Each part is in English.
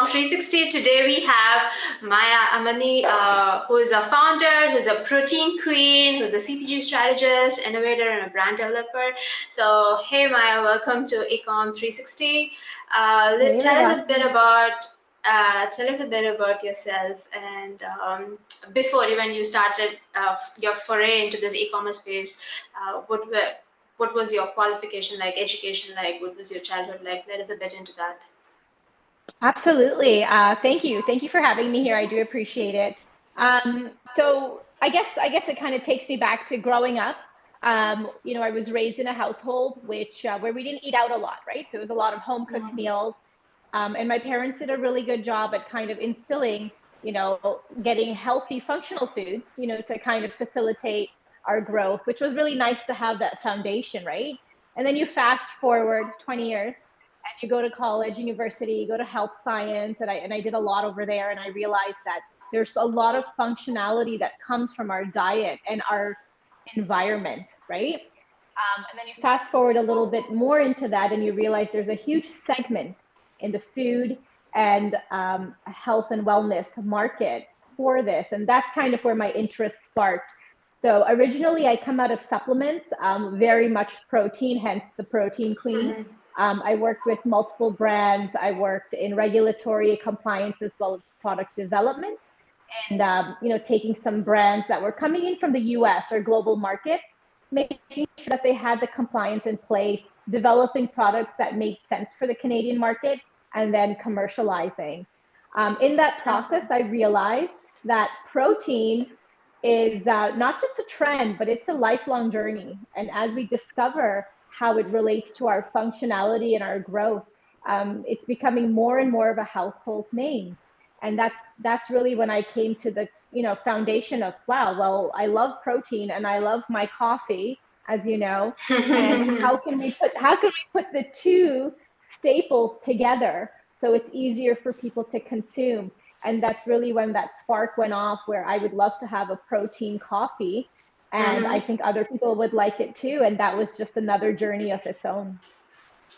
eCom 360. Today we have Maya Amani, who is a founder, who's a protein queen, who's a CPG strategist, innovator, and a brand developer. So, hey Maya, welcome to eCom 360. Hey, Tell us a bit about yourself, and before even you started your foray into this e-commerce space, what was your qualification like, education like, what was your childhood like? Let us a bit into that. Absolutely. Thank you. Thank you for having me here. I do appreciate it. So I guess it kind of takes me back to growing up. I was raised in a household where we didn't eat out a lot, right? So it was a lot of home cooked meals. And my parents did a really good job at kind of instilling, getting healthy, functional foods, to kind of facilitate our growth, which was really nice to have that foundation, right? And then you fast forward 20 years and you go to college, university, you go to health science, and I did a lot over there, and I realized that there's a lot of functionality that comes from our diet and our environment, right? And then you fast forward a little bit more into that, and you realize there's a huge segment in the food and health and wellness market for this, and that's kind of where my interest sparked. So originally, I come out of supplements, very much protein, hence the protein queen. I worked with multiple brands. I worked in regulatory compliance as well as product development, and taking some brands that were coming in from the US or global markets, making sure that they had the compliance in place, developing products that made sense for the Canadian market, and then commercializing. In that process, I realized that protein is not just a trend, but it's a lifelong journey. And as we discover how it relates to our functionality and our growth, it's becoming more and more of a household name. And that's really when I came to the foundation of, wow, well, I love protein and I love my coffee, as you know, and how can we put the two staples together so it's easier for people to consume? And that's really when that spark went off, where I would love to have a protein coffee, and I think other people would like it too. And that was just another journey of its own.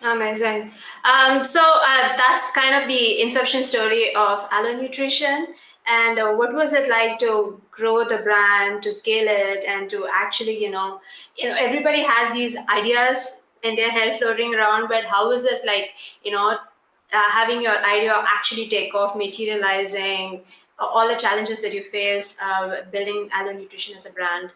Amazing. That's kind of the inception story of Allo Nutrition. And what was it like to grow the brand, to scale it, and to actually, everybody has these ideas in their head floating around, but how was it like, having your idea actually take off, materializing, all the challenges that you faced, building Allo Nutrition as a brand?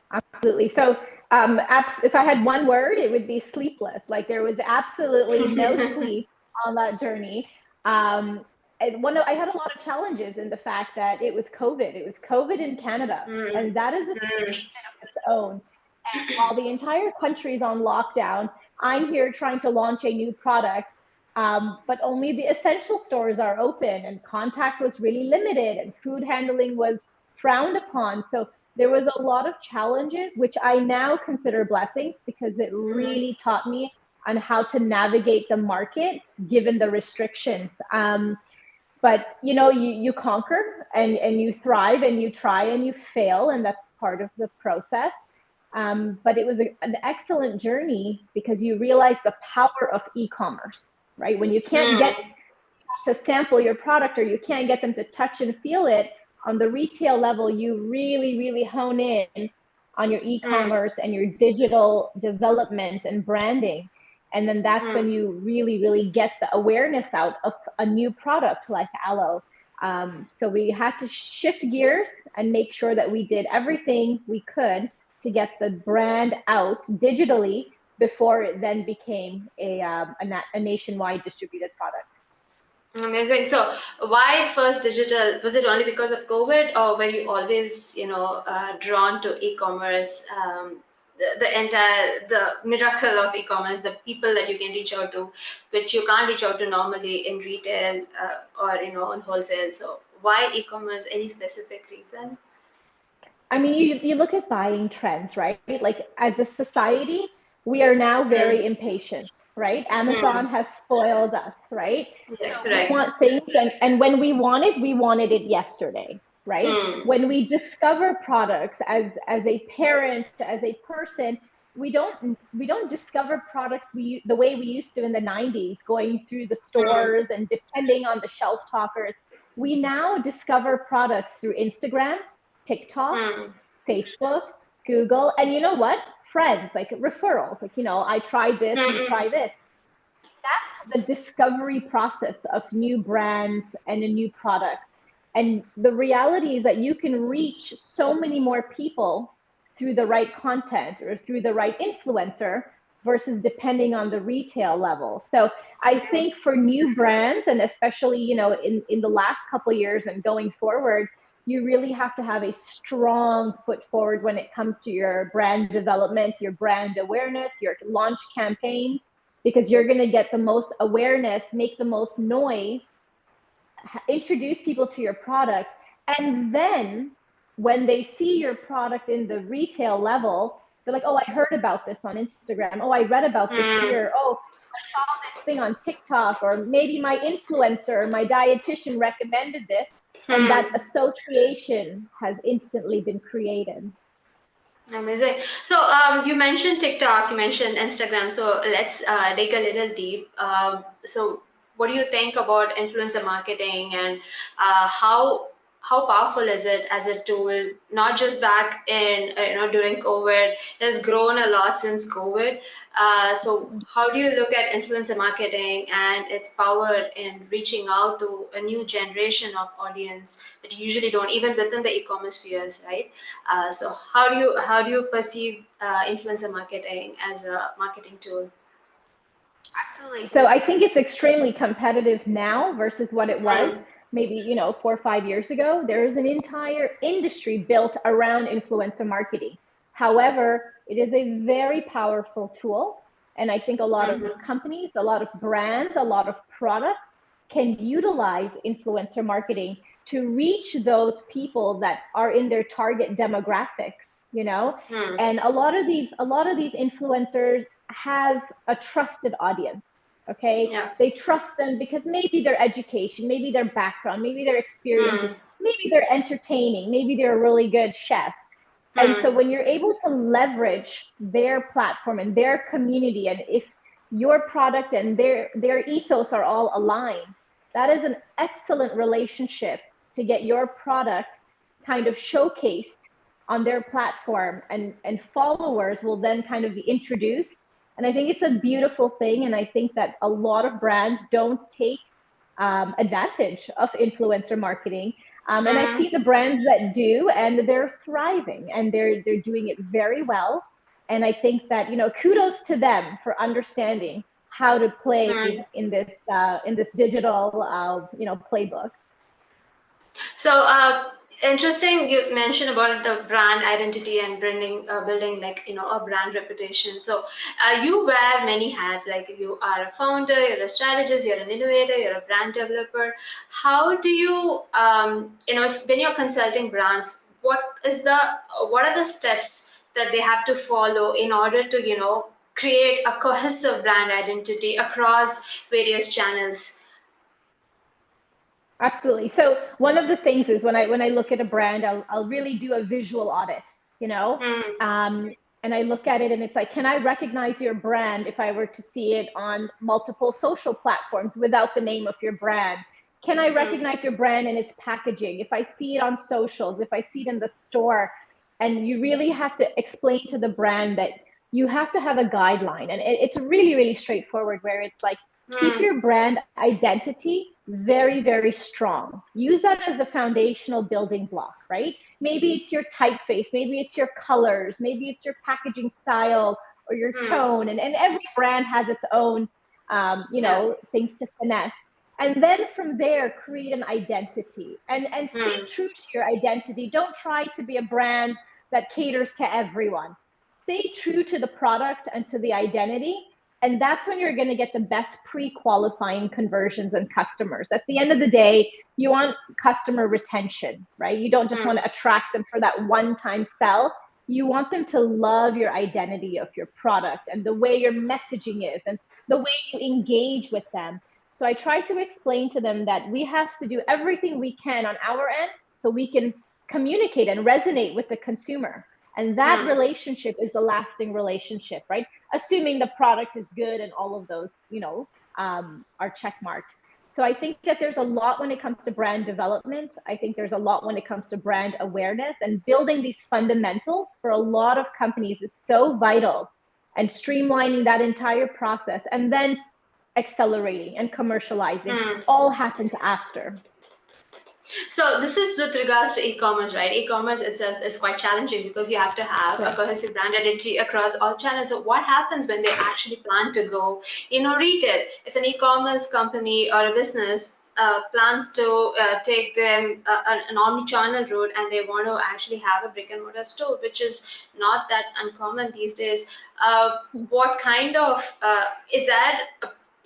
Absolutely. So if I had one word, it would be sleepless. Like there was absolutely no sleep on that journey. I had a lot of challenges in the fact that it was COVID. It was COVID in Canada, and that is a statement of its own. And while the entire country is on lockdown, I'm here trying to launch a new product, but only the essential stores are open, and contact was really limited, and food handling was frowned upon. So there was a lot of challenges, which I now consider blessings, because it really taught me on how to navigate the market given the restrictions. But you conquer, and you thrive, and you try and you fail, and that's part of the process. But it was an excellent journey, because you realize the power of e-commerce, right? When you can't get to sample your product, or you can't get them to touch and feel it on the retail level, you really, really hone in on your e-commerce and your digital development and branding. And then that's when you really, really get the awareness out of a new product like Allo. So we had to shift gears and make sure that we did everything we could to get the brand out digitally before it then became a nationwide distributed product. Amazing. So, why first digital? Was it only because of COVID, or were you always, drawn to e-commerce? The miracle of e-commerce, the people that you can reach out to, which you can't reach out to normally in retail or in wholesale. So, why e-commerce? Any specific reason? I mean, you look at buying trends, right? Like as a society, we are now very impatient, right? Amazon has spoiled us, right? Yeah, So we correct. want things, and when we wanted it yesterday, right? When we discover products as a parent, as a person, we don't discover products the way we used to in the 90s, going through the stores and depending on the shelf talkers. We now discover products through Instagram, TikTok, Mm, Facebook, Google, and you know what? Friends, like referrals, like, I tried this, you mm, try this. That's the discovery process of new brands and a new product. And the reality is that you can reach so many more people through the right content or through the right influencer versus depending on the retail level. So I think for new brands, and especially, in the last couple of years and going forward, you really have to have a strong foot forward when it comes to your brand development, your brand awareness, your launch campaign, because you're going to get the most awareness, make the most noise, introduce people to your product. And then when they see your product in the retail level, they're like, oh, I heard about this on Instagram. Oh, I read about this mm, here. Oh, I saw this thing on TikTok, or maybe my influencer, my dietitian recommended this. And that mm. association has instantly been created. Amazing. So you mentioned TikTok, you mentioned Instagram. So let's dig a little deep. So what do you think about influencer marketing, and how powerful is it as a tool? Not just back in during COVID, it has grown a lot since COVID. So how do you look at influencer marketing and its power in reaching out to a new generation of audience that you usually don't, even within the e-commerce spheres, right? So how do you perceive influencer marketing as a marketing tool? Absolutely. So I think it's extremely competitive now versus what it was Mm, maybe, 4 or 5 years ago. There is an entire industry built around influencer marketing. However, it is a very powerful tool. And I think a lot of companies, a lot of brands, a lot of products can utilize influencer marketing to reach those people that are in their target demographics, you know? mm, And a lot of these influencers have a trusted audience. Okay, yeah. they trust them because maybe their education, maybe their background, maybe their experiences, Mm, maybe they're entertaining, maybe they're a really good chef. And so mm, when you're able to leverage their platform and their community, and if your product and their ethos are all aligned, that is an excellent relationship to get your product kind of showcased on their platform, and followers will then kind of be introduced. And I think it's a beautiful thing, and I think that a lot of brands don't take advantage of influencer marketing. And I've mm, seen the brands that do, and they're thriving, and they're doing it very well. And I think that, kudos to them for understanding how to mm. play in this digital playbook. So interesting. You mentioned about the brand identity and building like a brand reputation. So you wear many hats. Like you are a founder, you're a strategist, you're an innovator, you're a brand developer. How do you when you're consulting brands, what are the steps that they have to follow in order to create a cohesive brand identity across various channels? Absolutely. So one of the things is when I look at a brand, I'll really do a visual audit, you know, Mm, um, and I look at it and it's like, can I recognize your brand if I were to see it on multiple social platforms without the name of your brand? Can I mm, recognize your brand and its packaging if I see it on socials, if I see it in the store? And you really have to explain to the brand that you have to have a guideline, and it's really, really straightforward, where it's like, keep mm, your brand identity very, very strong. Use that as a foundational building block, right? Maybe it's your typeface, maybe it's your colors, maybe it's your packaging style or your mm. tone. And every brand has its own, Yeah. things to finesse. And then from there, create an identity, and stay Hmm. true to your identity. Don't try to be a brand that caters to everyone. Stay true to the product and to the identity, and that's when you're going to get the best pre-qualifying conversions and customers. At the end of the day, you want customer retention, right? You don't just want Hmm. to attract them for that one-time sell. You want them to love your identity of your product and the way your messaging is and the way you engage with them. So I try to explain to them that we have to do everything we can on our end so we can communicate and resonate with the consumer. And that relationship is the lasting relationship, right? Assuming the product is good and all of those, are check marked. So I think that there's a lot when it comes to brand development. I think there's a lot when it comes to brand awareness, and building these fundamentals for a lot of companies is so vital, and streamlining that entire process and then accelerating and commercializing all happens after. So this is with regards to e-commerce, right? E-commerce itself is quite challenging because you have to have a Correct. cohesive brand identity across all channels. So what happens when they actually plan to go, retail? If an e-commerce company or a business plans to take them an omni-channel route, and they want to actually have a brick and mortar store, which is not that uncommon these days. What kind of is that?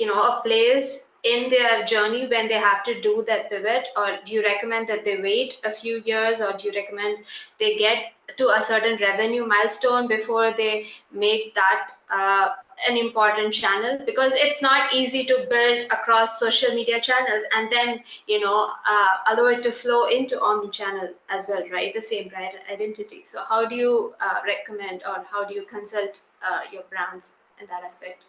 A place in their journey when they have to do that pivot, or do you recommend that they wait a few years, or do you recommend they get to a certain revenue milestone before they make that an important channel? Because it's not easy to build across social media channels and then allow it to flow into omni-channel as well, right? The same brand identity. So how do you recommend, or how do you consult your brands in that aspect?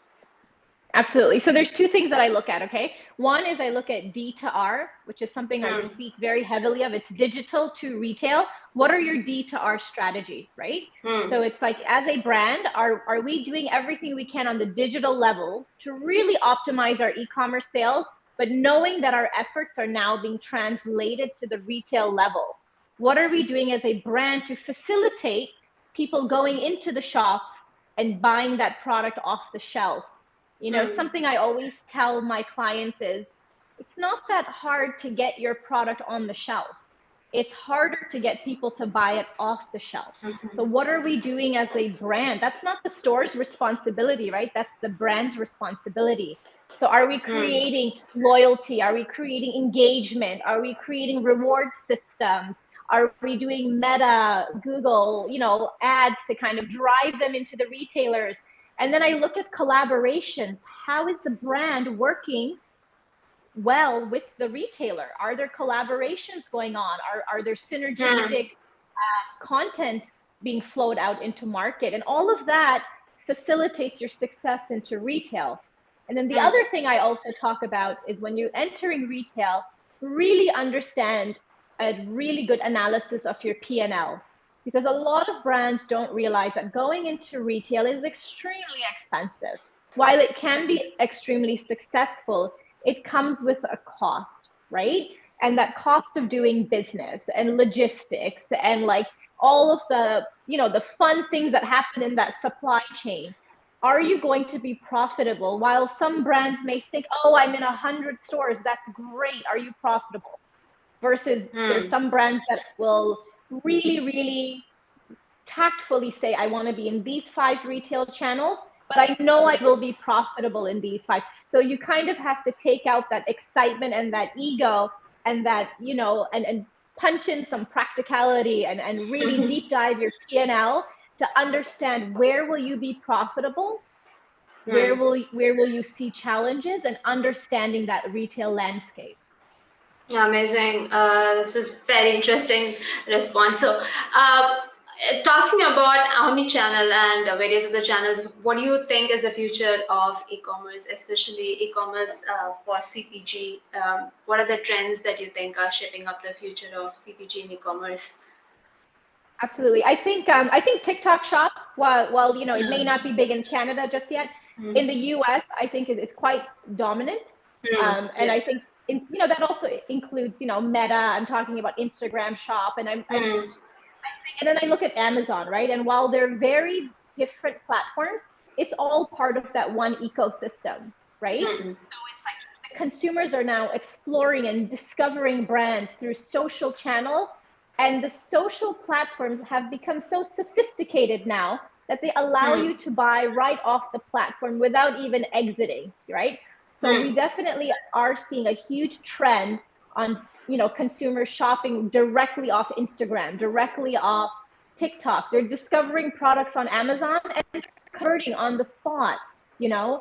Absolutely. So there's two things that I look at, okay? One is I look at D to R, which is something I speak very heavily of. It's digital to retail. What are your D to R strategies, right? So it's like, as a brand, are we doing everything we can on the digital level to really optimize our e-commerce sales, but knowing that our efforts are now being translated to the retail level? What are we doing as a brand to facilitate people going into the shops and buying that product off the shelf? Something I always tell my clients is, it's not that hard to get your product on the shelf. It's harder to get people to buy it off the shelf. So what are we doing as a brand? That's not the store's responsibility, right? That's the brand's responsibility. So are we creating loyalty? Are we creating engagement? Are we creating reward systems? Are we doing Meta, Google, ads to kind of drive them into the retailers? And then I look at collaboration. How is the brand working well with the retailer? Are there collaborations going on? Are there synergistic content being flowed out into market? And all of that facilitates your success into retail. And then the other thing I also talk about is, when you're entering retail, really understand a really good analysis of your P&L. Because a lot of brands don't realize that going into retail is extremely expensive. While it can be extremely successful, it comes with a cost, right? And that cost of doing business and logistics and like all of the, the fun things that happen in that supply chain. Are you going to be profitable? While some brands may think, oh, I'm in 100 stores, that's great. Are you profitable? Versus there's some brands that will really, really tactfully say, I want to be in these 5 retail channels, but I know I will be profitable in these 5. So you kind of have to take out that excitement and that ego, and that, and punch in some practicality, and really deep dive your P&L to understand, where will you be profitable? Where will you see challenges, and understanding that retail landscape. Yeah, amazing. This was very interesting response. So, talking about omni-channel and various other channels, what do you think is the future of e-commerce, especially e-commerce for CPG? What are the trends that you think are shaping up the future of CPG and e-commerce? Absolutely. I think TikTok Shop, while it may not be big in Canada just yet, in the US, I think it is quite dominant. And I think that also includes Meta. I'm talking about Instagram Shop, and and then I look at Amazon, right? And while they're very different platforms, it's all part of that one ecosystem, right? So it's like the consumers are now exploring and discovering brands through social channels, and the social platforms have become so sophisticated now that they allow you to buy right off the platform without even exiting, right? So we definitely are seeing a huge trend on consumers shopping directly off Instagram, directly off TikTok. They're discovering products on Amazon and converting on the spot. I'm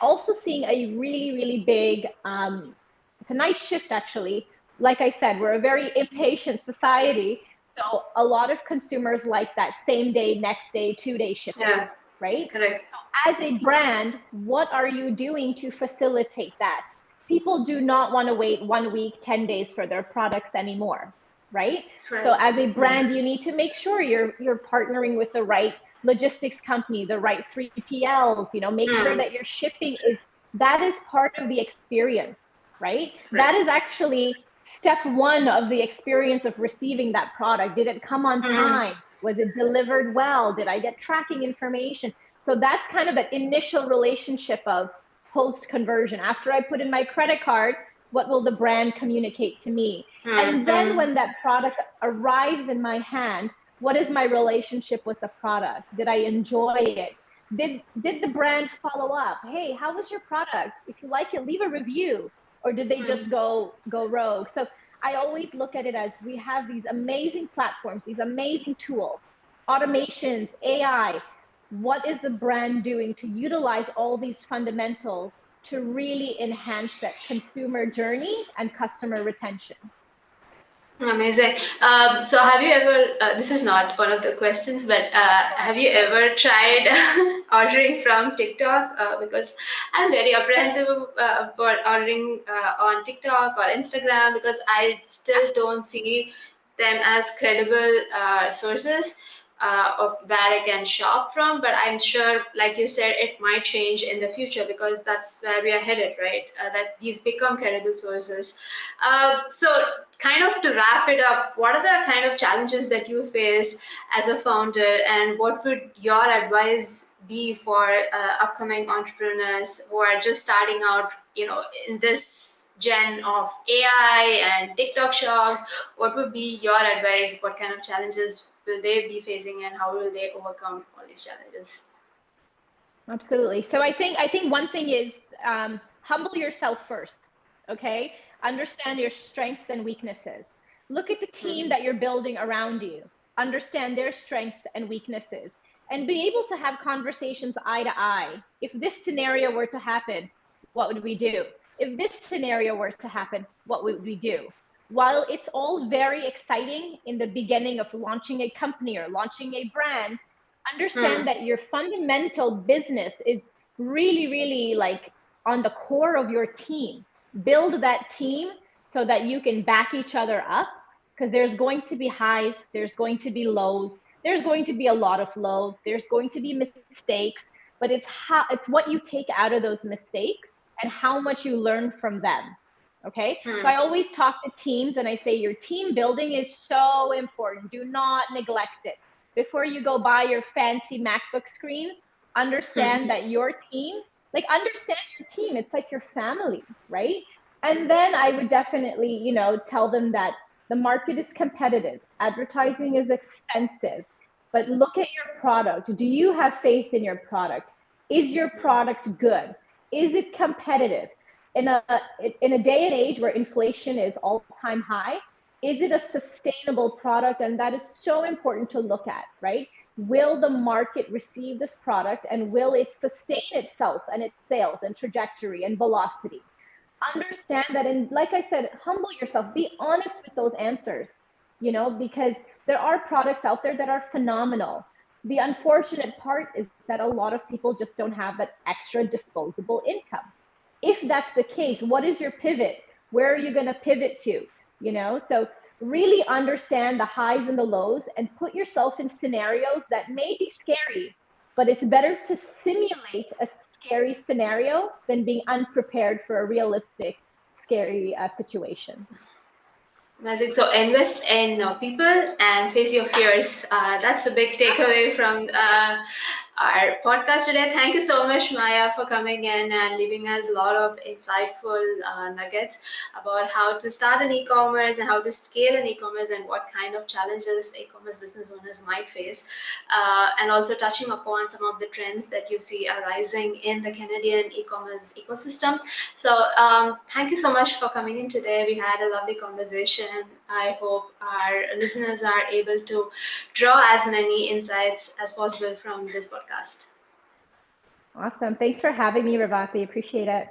also seeing a really, really big, it's a nice shift actually. Like I said, we're a very impatient society. So a lot of consumers like that same day, next day, 2-day shipping, Yeah. right? Correct. So as a brand, what are you doing to facilitate that? People do not want to wait 1 week, 10 days for their products anymore, right? So Correct. as a brand, you need to make sure you're partnering with the right logistics company, the right 3PLs, make sure that your shipping that is part of the experience, right? That Correct. is actually step one of the experience of receiving that product. Did it come on time? Was it delivered well? Did I get tracking information? So that's kind of an initial relationship of post conversion. After I put in my credit card, what will the brand communicate to me? And then when that product arrives in my hand, what is my relationship with the product? Did I enjoy it? Did the brand follow up? Hey, how was your product? If you like it, leave a review. Or did they just go rogue? So I always look at it as we have these amazing platforms, these amazing tools, automations, AI. What is the brand doing to utilize all these fundamentals to really enhance that consumer journey and customer retention? Amazing. So, have you ever? This is not one of the questions, but have you ever tried ordering from TikTok? Because I'm very apprehensive for ordering on TikTok or Instagram because I still don't see them as credible sources of where I can shop from. But I'm sure, like you said, it might change in the future because that's where we are headed, right? That these become credible sources. So, kind of to wrap it up, what are the kind of challenges that you face as a founder, and what would your advice be for upcoming entrepreneurs who are just starting out, in this gen of AI and TikTok shops? What would be your advice? What kind of challenges will they be facing, and how will they overcome all these challenges? Absolutely. So I think one thing is humble yourself first. Okay, understand your strengths and weaknesses. Look at the team that you're building around you. Understand their strengths and weaknesses, and be able to have conversations eye to eye. If this scenario were to happen, what would we do? If this scenario were to happen, what would we do? While it's all very exciting in the beginning of launching a company or launching a brand, understand that your fundamental business is really, really like on the core of your team. Build that team so that you can back each other up, because there's going to be highs, there's going to be lows, there's going to be a lot of lows, there's going to be mistakes, but it's what you take out of those mistakes and how much you learn from them. Okay, so I always talk to teams and I say your team building is so important. Do not neglect it. Before you go buy your fancy MacBook screens, understand that your team, like understand your team. It's like your family, right? And then I would definitely, tell them that the market is competitive. Advertising is expensive, but look at your product. Do you have faith in your product? Is your product good? Is it competitive? In a day and age where inflation is all-time high, is it a sustainable product? And that is so important to look at, right? Will the market receive this product, and will it sustain itself and its sales and trajectory and velocity? Understand that, and like I said, humble yourself, be honest with those answers, because there are products out there that are phenomenal. The unfortunate part is that a lot of people just don't have that extra disposable income. If that's the case, what is your pivot? Where are you going to pivot to? So really understand the highs and the lows and put yourself in scenarios that may be scary, but it's better to simulate a scary scenario than being unprepared for a realistic, scary situation. Magic. So invest in people and face your fears. That's the big takeaway from our podcast today. Thank you so much, Maya, for coming in and leaving us a lot of insightful nuggets about how to start an e-commerce and how to scale an e-commerce and what kind of challenges e-commerce business owners might face, and also touching upon some of the trends that you see arising in the Canadian e-commerce ecosystem. So thank you so much for coming in today. We had a lovely conversation. I hope our listeners are able to draw as many insights as possible from this podcast. Awesome. Thanks for having me, Ravati. Appreciate it.